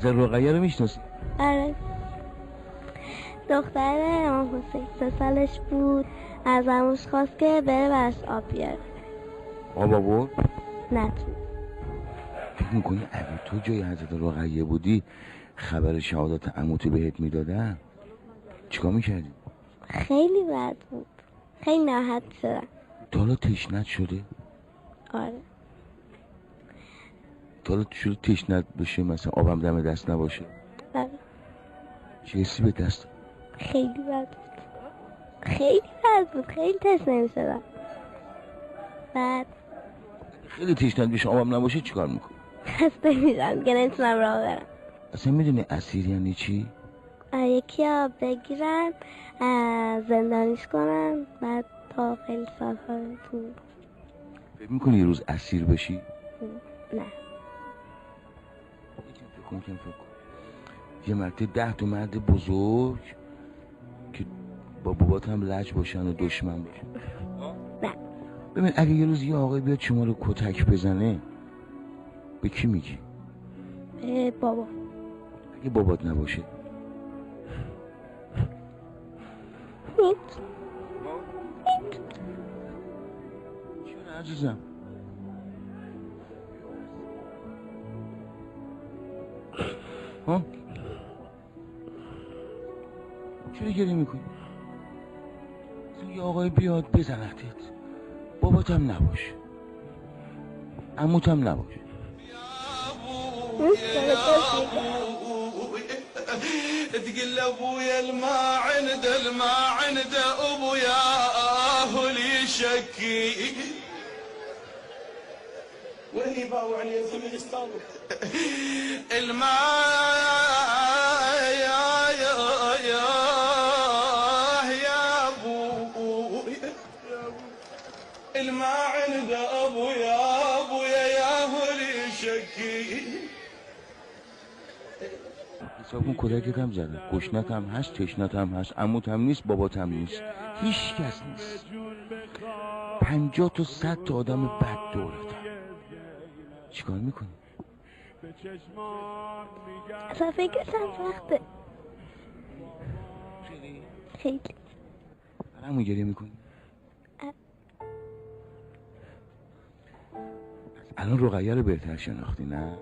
حضرت رقیه رو میشناسی؟ آره، دختر امام حسین 3 سالش بود، از عموش خواست که بره براش آب بیاره. آب آورد؟ نتون. فکر میکنی اگه تو جای حضرت رقیه بودی خبر شهادت عموتو بهت میدادن چیکار میکردی؟ خیلی بد بود، خیلی ناراحت شدم. تا حالا تشنت شده؟ آره. تا حالا شده تشنت بشه مثلا آبم دم دست نباشه؟ آره. چه حسی به دست؟ خیلی بد بود، خیلی بد بود، خیلی تشنه میشدم. بعد خیلی تشنت بشه آبم نباشه چیکار میکنی؟ خسته میشم که نمیتونم راه برم. اصلا میدونی اسیر یعنی چی؟ یکی ها بگیرن زندانیش کنن بعد تا خیلی سالها تو. فکر میکنی یه روز اسیر بشی؟ نه. فکر کن یه مرتبه 10 تا مرد بزرگ که با بابات هم لج باشن و دشمن باشن. نه. ببین اگه یه روز یه آقای بیاد شما رو کتک بزنه به کی میگی؟ بابا. اگه بابات نباشه؟ چرا عزیزم؟ ها؟ چرا گریه میکنی؟ یه آقای بیاد بزنتت بابات هم نباشه عموت هم نباشه تقول ابويا الما عنده ابويا لي شكي وهي باو عليه زمن استاذ الماء يا ابو الماء عند ابويا يا هلي شكي حساب کن کودکت هم زدن گشنت هم هست تشنت هم هست عموت هم نیست بابات هم نیست هیچ کس نیست 50 تا 100 تا آدم بد دورتن چیکار میکنی؟ اصلا فکرشم سخته خیلی. همون گریه میکنی؟ الان رقیه رو بهتر شناختی نه؟